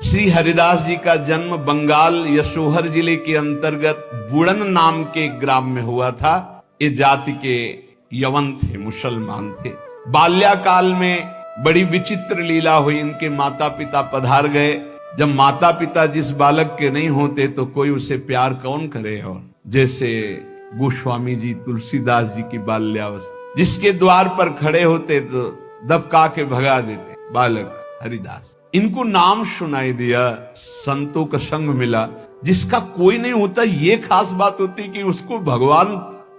श्री हरिदास जी का जन्म बंगाल यशोहर जिले के अंतर्गत बुड़न नाम के ग्राम में हुआ था। ये जाति के यवन थे, मुसलमान थे। बाल्याकाल में बड़ी विचित्र लीला हुई। इनके माता पिता पधार गए। जब माता पिता जिस बालक के नहीं होते तो कोई उसे प्यार कौन करे। और जैसे गोस्वामी जी तुलसीदास जी की बाल्यावस्था, जिसके द्वार पर खड़े होते तो दबका के भगा देते। बालक हरिदास, इनको नाम सुनाई दिया, संतों का संग मिला। जिसका कोई नहीं होता ये खास बात होती कि उसको भगवान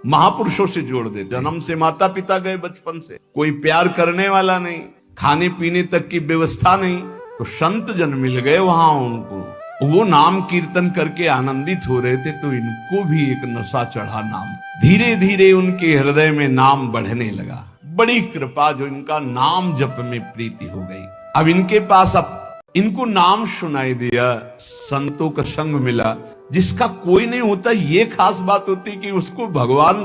महापुरुषों से जोड़ दे। जन्म से माता पिता गए, बचपन से कोई प्यार करने वाला नहीं, खाने पीने तक की व्यवस्था नहीं, तो संत जन मिल गए वहां उनको। वो नाम कीर्तन करके आनंदित हो रहे थे तो इनको भी एक नशा चढ़ा नाम। धीरे धीरे उनके हृदय में नाम बढ़ने लगा। बड़ी कृपा, जो इनका नाम जप में प्रीति हो गई। अब इनके पास इनको नाम सुनाई दिया, संतों का संग मिला। जिसका कोई नहीं होता ये खास बात होती कि उसको भगवान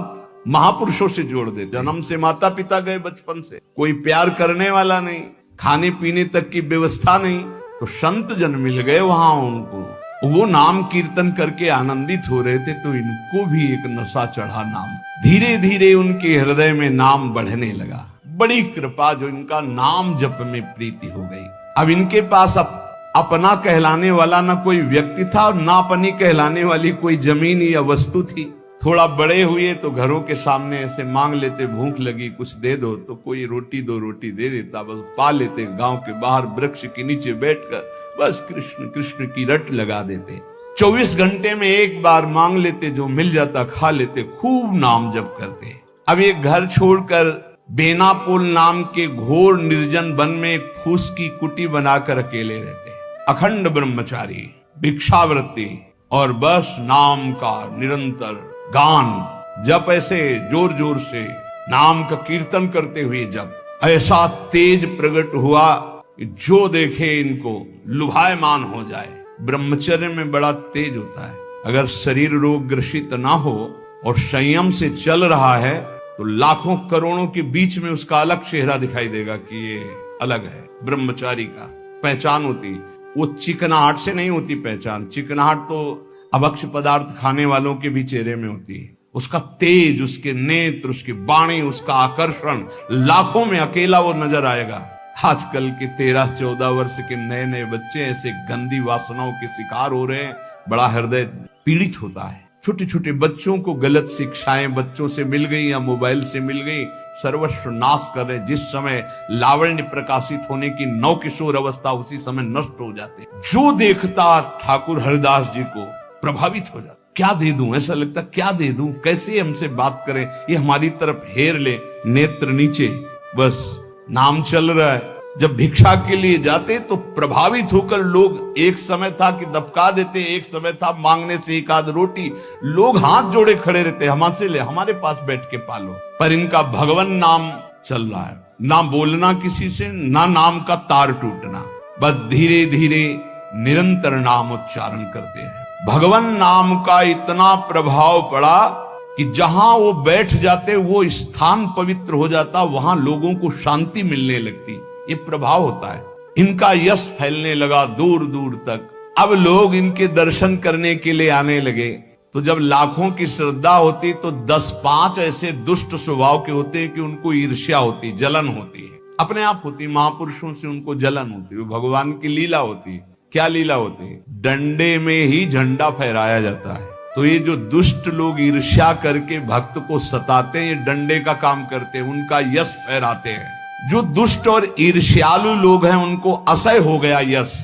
महापुरुषों से जोड़ दे। जन्म से माता पिता गए, बचपन से कोई प्यार करने वाला नहीं, खाने पीने तक की व्यवस्था नहीं, तो संत जन मिल गए वहां उनको। वो नाम कीर्तन करके आनंदित हो रहे थे तो इनको भी एक नशा चढ़ा नाम। धीरे धीरे उनके हृदय में नाम बढ़ने लगा। बड़ी कृपा, जो इनका नाम जप में प्रीति हो गई। अब इनके पास अपना कहलाने वाला ना कोई व्यक्ति था और ना अपनी कहलाने वाली कोई जमीन या वस्तु थी। थोड़ा बड़े हुए तो घरों के सामने ऐसे मांग लेते, भूख लगी कुछ दे दो, तो कोई रोटी दो रोटी दे देता, बस पा लेते। गांव के बाहर वृक्ष के नीचे बैठकर बस कृष्ण कृष्ण की रट लगा देते। 24 घंटे में एक बार मांग लेते, जो मिल जाता खा लेते, खूब नाम जप करते। अब ये घर छोड़कर बेनापोल नाम के घोर निर्जन वन में एक फूस की कुटी बनाकर अकेले रहते। अखंड ब्रह्मचारी, भिक्षावृत्ति और बस नाम का निरंतर गान। जब ऐसे जोर जोर से नाम का कीर्तन करते हुए जब ऐसा तेज प्रकट हुआ कि जो देखे इनको लुभायमान हो जाए। ब्रह्मचर्य में बड़ा तेज होता है। अगर शरीर रोग ग्रसित ना हो और संयम से चल रहा है तो लाखों करोड़ों के बीच में उसका अलग चेहरा दिखाई देगा कि ये अलग है। ब्रह्मचारी का पहचान होती, वो चिकनाहट से नहीं होती पहचान। चिकनाहट तो अभक्ष पदार्थ खाने वालों के भी चेहरे में होती है। उसका तेज, उसके नेत्र, उसकी वाणी, उसका आकर्षण, लाखों में अकेला वो नजर आएगा। आजकल के 13-14 वर्ष के नए नए बच्चे ऐसे गंदी वासनाओं के शिकार हो रहे हैं। बड़ा हृदय पीड़ित होता है। छोटे छोटे बच्चों को गलत शिक्षाएं बच्चों से मिल गई या मोबाइल से मिल गई, सर्वस्व नाश कर रहे। जिस समय लावण्य प्रकाशित होने की नव किशोर अवस्था, उसी समय नष्ट हो जाते। जो देखता ठाकुर हरिदास जी को प्रभावित हो जाता। क्या दे दूं, ऐसा लगता क्या दे दूं, कैसे हमसे बात करें, ये हमारी तरफ हेर ले, नेत्र नीचे, बस नाम चल रहा है। जब भिक्षा के लिए जाते तो प्रभावित होकर लोग, एक समय था कि दबका देते, एक समय था मांगने से एक आध रोटी, लोग हाथ जोड़े खड़े रहते, हमसे ले, हमारे पास बैठ के पालो। पर इनका भगवान नाम चल रहा है। ना बोलना किसी से, ना नाम का तार टूटना, बस धीरे धीरे निरंतर नाम उच्चारण करते हैं। भगवान नाम का इतना प्रभाव पड़ा कि जहां वो बैठ जाते वो स्थान पवित्र हो जाता, वहां लोगों को शांति मिलने लगती। ये प्रभाव होता है। इनका यश फैलने लगा दूर दूर तक। अब लोग इनके दर्शन करने के लिए आने लगे। तो जब लाखों की श्रद्धा होती तो 10-5 ऐसे दुष्ट स्वभाव के होते हैं कि उनको ईर्ष्या होती, जलन होती है, अपने आप होती। महापुरुषों से उनको जलन होती है। भगवान की लीला होती है। क्या लीला होती है? डंडे में ही झंडा फहराया जाता है। तो ये जो दुष्ट लोग ईर्ष्या करके भक्त को सताते हैं, ये डंडे का काम करते हैं, उनका यश फहराते हैं। जो दुष्ट और ईर्ष्यालु लोग हैं उनको असह्य हो गया यश।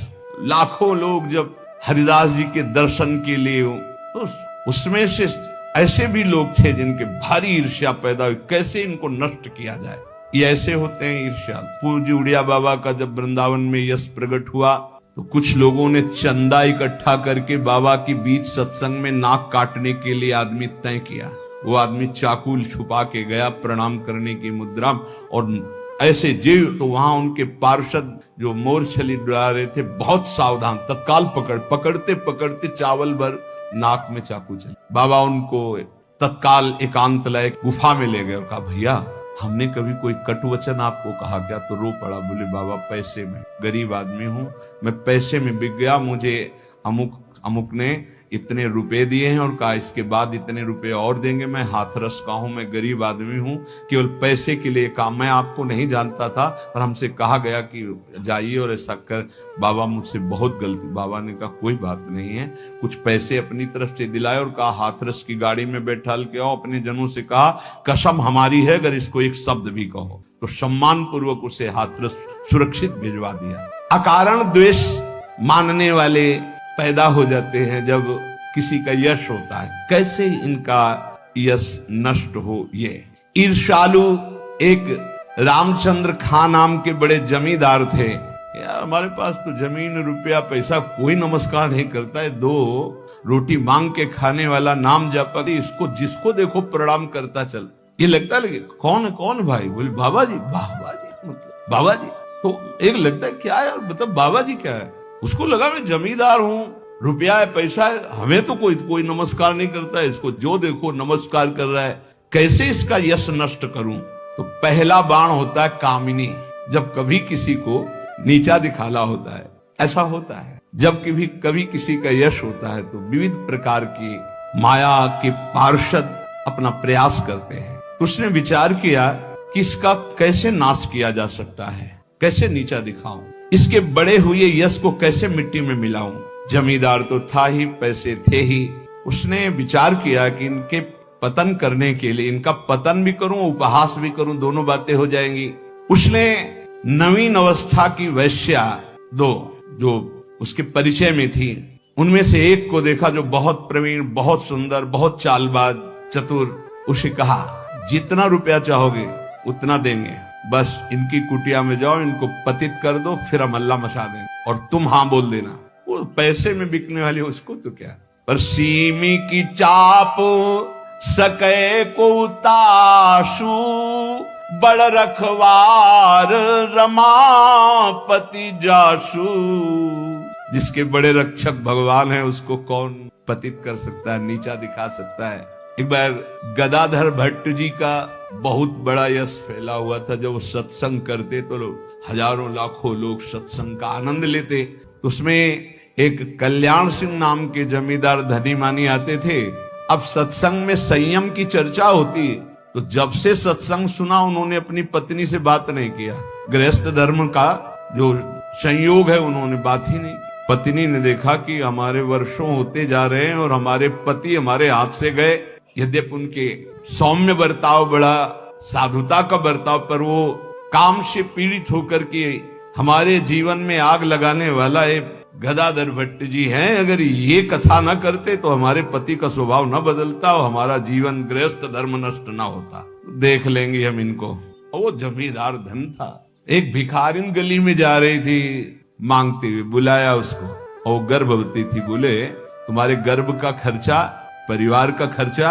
लाखों लोग जब हरिदास जी के दर्शन के लिए, तो उसमें से ऐसे भी लोग थे जिनके भारी ईर्ष्या पैदा हुई, कैसे इनको नष्ट किया जाए। ये ऐसे होते हैं ईर्ष्या। पूज्य उड़िया बाबा का जब वृंदावन में यश प्रकट हुआ तो कुछ लोगों ने चंदा इकट्ठा करके बाबा की बीच सत्संग में नाक काटने के लिए आदमी तय किया। वो आदमी चाकू छुपा के गया प्रणाम करने की मुद्रा, और ऐसे जीव तो वहां उनके पार्षद जो मोरछली डुला रहे थे बहुत सावधान, तत्काल पकड़ते पकड़ते चावल भर नाक में चाकू चले। बाबा उनको तत्काल एकांत लायक गुफा में ले गए और कहा, भैया हमने कभी कोई कटु वचन आपको कहा क्या? तो रो पड़ा, बोले बाबा पैसे में, गरीब आदमी हूं मैं, पैसे में बिक गया, मुझे अमुक अमुक ने इतने रुपए दिए हैं और कहा इसके बाद इतने रुपए और देंगे, मैं हाथरस का हूं, मैं गरीब आदमी हूं, केवल पैसे के लिए काम, मैं आपको नहीं जानता था और हमसे कहा गया कि जाइए और ऐसा कर। बाबा मुझसे बहुत गलती। बाबा ने कहा कोई बात नहीं है, कुछ पैसे अपनी तरफ से दिलाए और कहा हाथरस की गाड़ी में बैठाल के आओ। अपने जनों से कहा कसम हमारी है अगर इसको एक शब्द भी कहो, तो सम्मान पूर्वक उसे हाथरस सुरक्षित भिजवा दिया। अकारण द्वेष मानने वाले पैदा हो जाते हैं जब किसी का यश होता है। कैसे इनका यश नष्ट हो? ये ईर्ष्यालु एक रामचंद्र खां नाम के बड़े जमींदार थे। यार हमारे पास तो जमीन रुपया पैसा, कोई नमस्कार नहीं करता है, 2 रोटी मांग के खाने वाला, नाम जपा, इसको जिसको देखो प्रणाम करता चल। ये लगता लगे कौन भाई? बोले बाबा जी। मतलब बाबा जी तो एक लगता है क्या यार, मतलब बाबा जी क्या है? उसको लगा मैं जमींदार हूं, रुपया है पैसा है, हमें तो कोई नमस्कार नहीं करता है, इसको जो देखो नमस्कार कर रहा है, कैसे इसका यश नष्ट करूं? तो पहला बाण होता है कामिनी। जब कभी किसी को नीचा दिखाना होता है, ऐसा होता है जब कभी किसी का यश होता है तो विविध प्रकार की माया के पार्षद अपना प्रयास करते हैं। तो उसने विचार किया कि इसका कैसे नाश किया जा सकता है, कैसे नीचा दिखाऊं, इसके बड़े हुए यश को कैसे मिट्टी में मिलाऊं। जमींदार तो था ही, पैसे थे ही। उसने विचार किया कि इनके पतन करने के लिए, इनका पतन भी करूं उपहास भी करूं, दोनों बातें हो जाएंगी। उसने नवीन अवस्था की वैश्या 2 जो उसके परिचय में थी, उनमें से एक को देखा जो बहुत प्रवीण, बहुत सुंदर, बहुत चालबाज, चतुर। उसे कहा जितना रुपया चाहोगे उतना देंगे, बस इनकी कुटिया में जाओ, इनको पतित कर दो, फिर हम अल्लाह मचा देंगे और तुम हाँ बोल देना। वो पैसे में बिकने वाली उसको तो क्या, पर सीमी की चाप सके को उताशु, बड़ रखवार रमापति जासु। जिसके बड़े रक्षक भगवान है उसको कौन पतित कर सकता है, नीचा दिखा सकता है। एक बार गदाधर भट्ट जी का बहुत बड़ा यश फैला हुआ था। जब वो सत्संग करते तो हजारों लाखों लोग सत्संग का आनंद लेते। तो उसमें एक कल्याण सिंह नाम के जमींदार धनी मानी आते थे। अब सत्संग में संयम की चर्चा होती, तो जब से सत्संग सुना उन्होंने अपनी पत्नी से बात नहीं किया। गृहस्थ धर्म का जो संयोग है उन्होंने बात ही नहीं। पत्नी ने देखा कि हमारे वर्षों होते जा रहे हैं और हमारे पति हमारे हाथ से गए। यद्यपि उनके सौम्य बर्ताव, बड़ा साधुता का बर्ताव, पर वो काम से पीड़ित होकर के हमारे जीवन में आग लगाने वाला एक गदाधर भट्ट जी हैं। अगर ये कथा न करते तो हमारे पति का स्वभाव न बदलता और हमारा जीवन गृहस्थ धर्म नष्ट न होता। देख लेंगे हम इनको। वो जमींदार धन था। एक भिखारिन गली में जा रही थी मांगते हुए, बुलाया उसको और गर्भवती थी। बोले तुम्हारे गर्भ का खर्चा, परिवार का खर्चा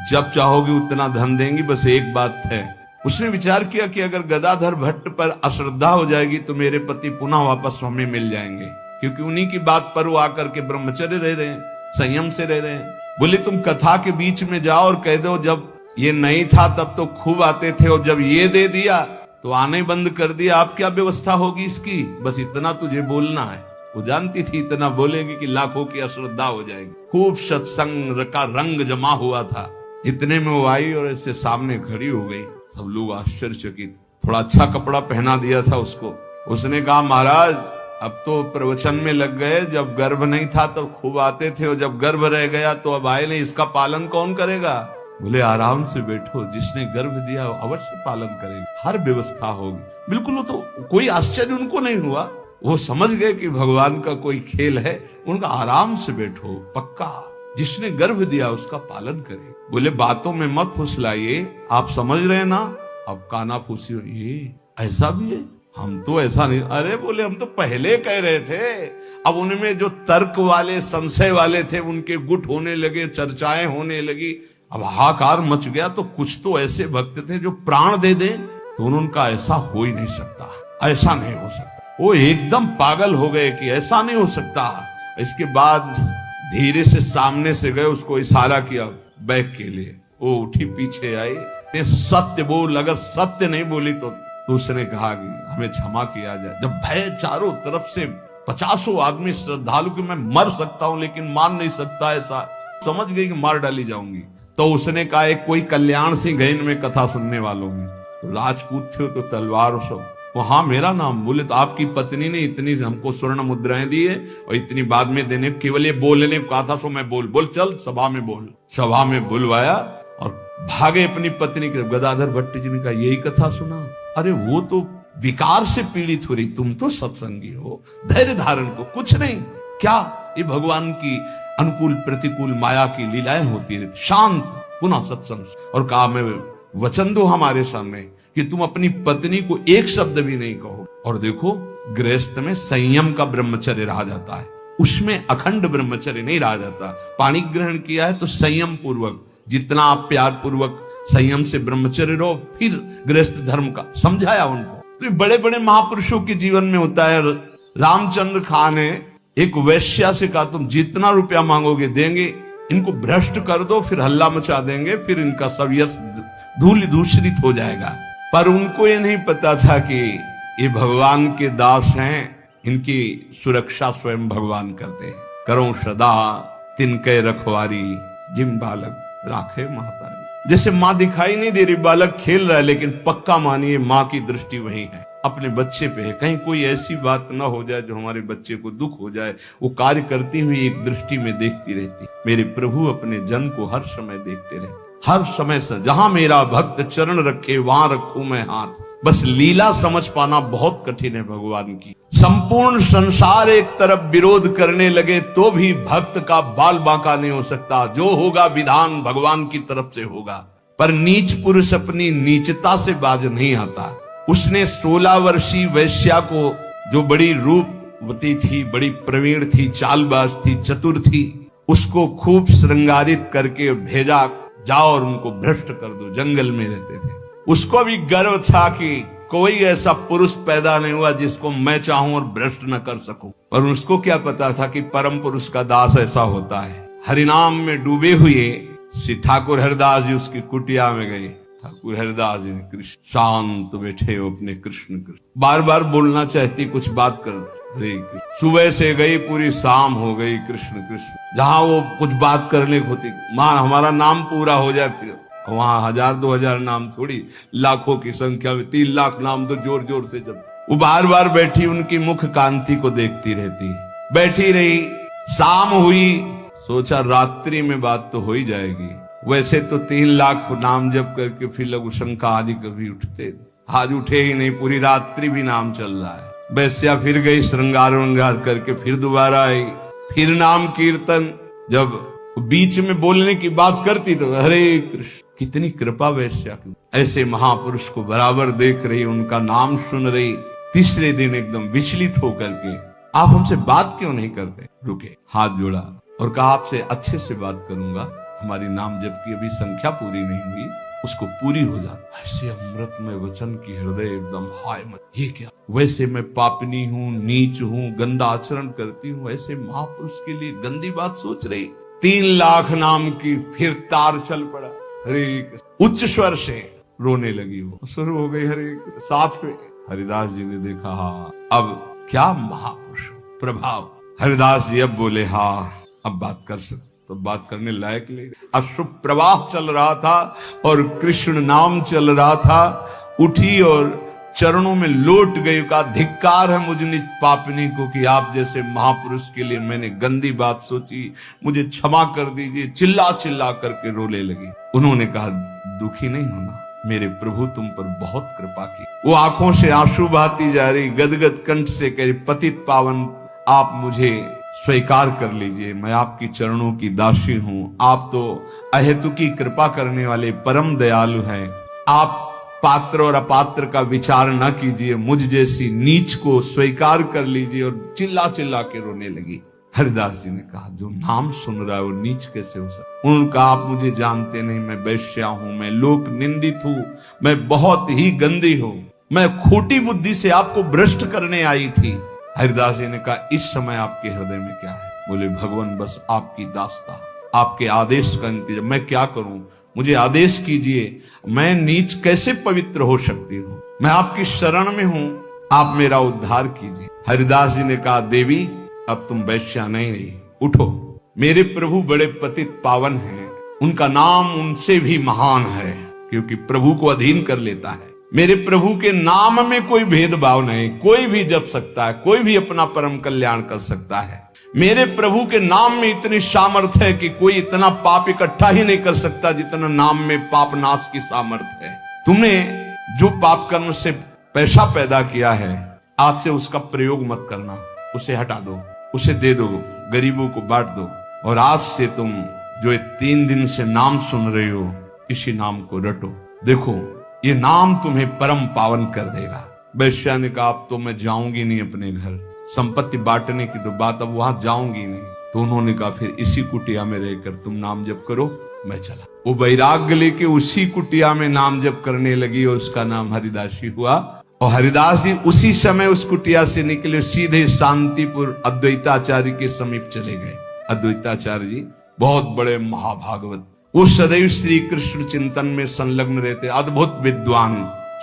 जब चाहोगे उतना धन देंगी, बस एक बात है। उसने विचार किया कि अगर गदाधर भट्ट पर अश्रद्धा हो जाएगी तो मेरे पति पुनः वापस हमें मिल जाएंगे, क्योंकि उन्हीं की बात पर वो आकर के ब्रह्मचर्य रह रहे हैं, संयम से रह रहे हैं। बोले तुम कथा के बीच में जाओ और कह दो जब ये नहीं था तब तो खूब आते थे और जब ये दे दिया तो आने बंद कर दिया, आप क्या व्यवस्था होगी इसकी, बस इतना तुझे बोलना है। वो जानती थी इतना बोलेगी कि लाखों की अश्रद्धा हो जाएगी। खूब सत्संग का रंग जमा हुआ था। इतने में वो आई और ऐसे सामने खड़ी हो गई। सब लोग आश्चर्यचकित। थोड़ा अच्छा कपड़ा पहना दिया था उसको। उसने कहा महाराज अब तो प्रवचन में लग गए, जब गर्भ नहीं था तो खूब आते थे और जब गर्भ रह गया तो अब आए नहीं, इसका पालन कौन करेगा? बोले आराम से बैठो, जिसने गर्भ दिया अवश्य पालन करेगा, हर व्यवस्था होगी। बिल्कुल। वो तो कोई आश्चर्य उनको नहीं हुआ, वो समझ गए कि भगवान का कोई खेल है। उनका आराम से बैठो, पक्का जिसने गर्भ दिया उसका पालन करे। बोले बातों में मत फुसलाइए, आप समझ रहे हैं ना। अब काना फूसी, ये ऐसा भी है, हम तो ऐसा नहीं। अरे बोले हम तो पहले कह रहे थे। अब उनमें जो तर्क वाले, संशय वाले थे उनके गुट होने लगे, चर्चाएं होने लगी। अब हाहाकार मच गया। तो कुछ तो ऐसे भक्त थे जो प्राण दे दें, तो उनका ऐसा हो ही नहीं सकता, ऐसा नहीं हो सकता। वो एकदम पागल हो गए कि ऐसा नहीं हो सकता। इसके बाद धीरे से सामने से गए, उसको इशारा किया बैग के लिए। वो उठी, पीछे आई, सत्य बोल, अगर सत्य नहीं बोली तो उसने कहा कि हमें क्षमा किया जाए। जब भय चारों तरफ से 50 आदमी श्रद्धालु कि मैं मर सकता हूं लेकिन मार नहीं सकता, ऐसा समझ गई कि मार डाली जाऊंगी, तो उसने कहा एक कोई कल्याण सिंह गए इनमें कथा सुनने वालों में, तो राजपूत थे तो तलवार सब, हाँ मेरा नाम बोले तो आपकी पत्नी ने इतनी हमको स्वर्ण मुद्राएं दी है और इतनी बाद में देने, केवल ये बोलने को कहा था, सो मैं बोल चल सभा में बोल। सभा में बुलवाया और भागे अपनी पत्नी के। गदाधर भट्ट जी ने कहा यही कथा सुना, अरे वो तो विकार से पीड़ित हो रही, तुम तो सत्संगी हो, धैर्य धारण को कुछ नहीं, क्या ये भगवान की अनुकूल प्रतिकूल माया की लीलाएं होती रहती, शांत पुनः सत्संग। और कहा मैं वचन दो हमारे सामने कि तुम अपनी पत्नी को एक शब्द भी नहीं कहो। और देखो गृहस्थ में संयम का ब्रह्मचर्य रहा जाता है, उसमें अखंड ब्रह्मचर्य नहीं रहा जाता। पानी ग्रहण किया है तो संयम पूर्वक, जितना आप प्यार पूर्वक संयम से ब्रह्मचर्य रहो, फिर गृहस्थ धर्म का समझाया उनको। तो बड़े बड़े महापुरुषों के जीवन में होता है। रामचंद्र खां ने एक वैश्या से कहा तुम जितना रुपया मांगोगे देंगे, इनको भ्रष्ट कर दो, फिर हल्ला मचा देंगे, फिर इनका सब यश धूल दूषित हो जाएगा। पर उनको ये नहीं पता था कि ये भगवान के दास हैं, इनकी सुरक्षा स्वयं भगवान करते हैं। करो सदा तिनके रखवारी, जिम बालक राखे महतारी। जैसे माँ दिखाई नहीं दे रही, बालक खेल रहा है, लेकिन पक्का मानिए माँ की दृष्टि वही है, अपने बच्चे पे है। कहीं कोई ऐसी बात ना हो जाए जो हमारे बच्चे को दुख हो जाए, वो कार्य करती हुई एक दृष्टि में देखती रहती। मेरे प्रभु अपने जन को हर समय देखते रहते, हर समय से। जहां मेरा भक्त चरण रखे वहां रखूं मैं हाथ। बस लीला समझ पाना बहुत कठिन है भगवान की। संपूर्ण संसार एक तरफ विरोध करने लगे तो भी भक्त का बाल बांका नहीं हो सकता। जो होगा विधान भगवान की तरफ से होगा। पर नीच पुरुष अपनी नीचता से बाज नहीं आता। उसने 16 वर्षीय वैश्या को, जो बड़ी रूपवती थी, बड़ी प्रवीण थी, चालबाज थी, चतुर थी, उसको खूब श्रृंगारित करके भेजा, जाओ और उनको भ्रष्ट कर दो। जंगल में रहते थे। उसको भी गर्व था कि कोई ऐसा पुरुष पैदा नहीं हुआ जिसको मैं चाहूं और भ्रष्ट न कर सकूं। पर उसको क्या पता था कि परम पुरुष का दास ऐसा होता है। हरिनाम में डूबे हुए श्री ठाकुर हरिदास जी उसकी कुटिया में गए। ठाकुर हरिदास जी ने कृष्ण शांत बैठे हो अपने कृष्ण कृष्ण, बार बार बोलना चाहती कुछ बात कर रही। सुबह से गई पूरी शाम हो गई कृष्ण कृष्ण। जहां वो कुछ बात करने को होती, मां हमारा नाम पूरा हो जाए, फिर वहां 1000-2000 नाम थोड़ी, लाखों की संख्या में 3 लाख नाम तो जोर जोर से जब। वो बार बार बैठी उनकी मुख कांति को देखती रहती, बैठी रही। शाम हुई, सोचा रात्रि में बात तो हो ही जाएगी। वैसे तो 3 लाख नाम जप करके फिर लघु शंका आदि कभी उठते, आज उठे ही नहीं, पूरी रात्रि भी नाम चल रहा है। वैश्या फिर गई, श्रृंगार वंगार करके फिर दोबारा आई, फिर नाम कीर्तन। जब बीच में बोलने की बात करती तो हरे कृष्ण, कितनी कृपा वैश्या की। ऐसे महापुरुष को बराबर देख रही, उनका नाम सुन रही। तीसरे दिन एकदम विचलित होकर के, आप हमसे बात क्यों नहीं करते? रुके, हाथ जोड़ा और कहा आपसे अच्छे से बात करूंगा, हमारी नाम जप की अभी संख्या पूरी नहीं हुई, उसको पूरी हो जाए। ऐसे अमृतमय वचन की हृदय एकदम हाय मत, ये क्या? वैसे मैं पापनी हूँ, नीच हूँ, गंदा आचरण करती हूँ, ऐसे महापुरुष के लिए गंदी बात सोच रही। 3 लाख नाम की फिर तार चल पड़ा। हरे उच्च स्वर से रोने लगी, वो शुरू हो गई हरे। साथ में हरिदास जी ने देखा, हाँ अब क्या महापुरुष प्रभाव। हरिदास जी अब बोले, हाँ अब बात कर सकते, तो बात करने लायक नहीं। अश्रु प्रवाह चल रहा था और कृष्ण नाम चल रहा था। उठी और चरणों में लौट गई, का धिक्कार है मुझ निज पापनी को कि आप जैसे महापुरुष के लिए मैंने गंदी बात सोची, मुझे क्षमा कर दीजिए। चिल्ला चिल्ला करके रोने लगी। उन्होंने कहा दुखी नहीं होना, मेरे प्रभु तुम पर बहुत कृपा की। वो आंखों से आंसू बहाती जा रही, गदगद कंठ से कह रही, पतित पावन आप मुझे स्वीकार कर लीजिए, मैं आपकी चरणों की दासी हूँ। आप तो अहेतुकी कृपा करने वाले परम दयालु हैं। आप पात्र और अपात्र का विचार न कीजिए, मुझ जैसी नीच को स्वीकार कर लीजिए। और चिल्ला चिल्ला के रोने लगी। हरिदास जी ने कहा जो नाम सुन रहा है वो नीच कैसे हो सकता? उन्होंने कहा आप मुझे जानते नहीं, मैं वैश्या हूं, मैं लोक निंदित हूं, मैं बहुत ही गंदी हूं, मैं खोटी बुद्धि से आपको भ्रष्ट करने आई थी। हरिदास जी ने कहा इस समय आपके हृदय में क्या है? बोले भगवान बस आपकी दास्ता, आपके आदेश का इंतजार, मैं क्या करूं? मुझे आदेश कीजिए, मैं नीच कैसे पवित्र हो सकती हूँ? मैं आपकी शरण में हूँ, आप मेरा उद्धार कीजिए। हरिदास जी ने कहा, देवी अब तुम वैश्या नहीं रही, उठो। मेरे प्रभु बड़े पतित पावन हैं, उनका नाम उनसे भी महान है, क्योंकि प्रभु को अधीन कर लेता है। मेरे प्रभु के नाम में कोई भेदभाव नहीं, कोई भी जप सकता है, कोई भी अपना परम कल्याण कर सकता है। मेरे प्रभु के नाम में इतनी सामर्थ्य है कि कोई इतना पाप इकट्ठा ही नहीं कर सकता जितना नाम में पाप नाश की सामर्थ्य है। तुमने जो पाप कर्म से पैसा पैदा किया है, आज से उसका प्रयोग मत करना, उसे हटा दो, उसे दे दो, गरीबों को बांट दो। और आज से तुम जो 3 दिन से नाम सुन रहे हो, इसी नाम को रटो। देखो ये नाम तुम्हें परम पावन कर देगा। वैश्या ने कहा, अब तो मैं जाऊंगी नहीं अपने घर, संपत्ति बांटने की तो बात, अब वहां जाऊंगी नहीं। तो उन्होंने कहा, फिर इसी कुटिया में रहकर तुम नाम जप करो, मैं चला। वो वैराग्य लेके उसी कुटिया में नाम जप करने लगी और उसका नाम हरिदासी हुआ। और हरिदास जी उसी समय उस कुटिया से निकले, सीधे शांतिपुर अद्वैताचार्य के समीप चले गए। अद्वैताचार्य जी बहुत बड़े महाभागवत, वो सदैव श्री कृष्ण चिंतन में संलग्न रहते, अद्भुत विद्वान,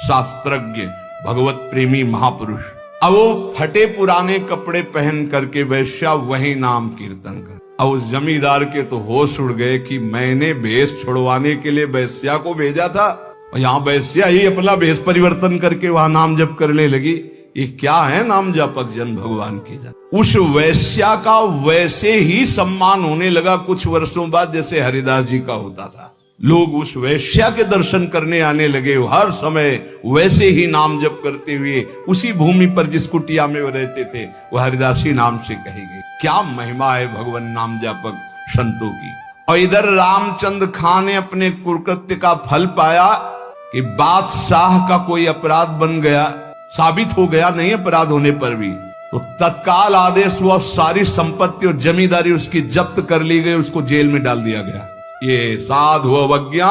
शास्त्रज्ञ, भगवत प्रेमी महापुरुष। अब वो फटे पुराने कपड़े पहन करके वैश्या वही नाम कीर्तन कर। अब उस जमींदार के तो होश उड़ गए कि मैंने भेष छुड़वाने के लिए वैश्या को भेजा था, और यहाँ वैश्या ही अपना भेष परिवर्तन करके वहां नाम जप करने लगी। ये क्या है नाम जपक जन भगवान की जन। उस वैश्या का वैसे ही सम्मान होने लगा कुछ वर्षों बाद जैसे हरिदास जी का होता था। लोग उस वैश्या के दर्शन करने आने लगे, हर समय वैसे ही नाम जप करते हुए उसी भूमि पर जिस कुटिया में वो रहते थे, वो हरिदासी नाम से कही गई। क्या महिमा है भगवान नाम जापक संतों की। और इधर रामचंद्र खां ने अपने कुकृत्य का फल पाया कि बादशाह का कोई अपराध बन गया, साबित हो गया नहीं अपराध होने पर भी, तो तत्काल आदेश हुआ, सारी संपत्ति और जमींदारी उसकी जब्त कर ली गई, उसको जेल में डाल दिया गया। ये साधु अवज्ञा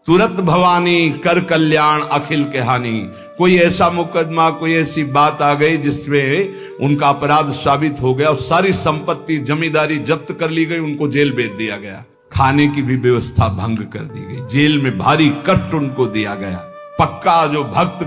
तुरंत भवानी, कर कल्याण अखिल के हानि। कोई ऐसा मुकदमा, कोई ऐसी बात आ गई जिसमें उनका अपराध साबित हो गया और सारी संपत्ति जमींदारी जब्त कर ली गई, उनको जेल भेज दिया गया। खाने की भी व्यवस्था भंग कर दी गई, जेल में भारी कष्ट उनको दिया गया। पक्का जो भक्त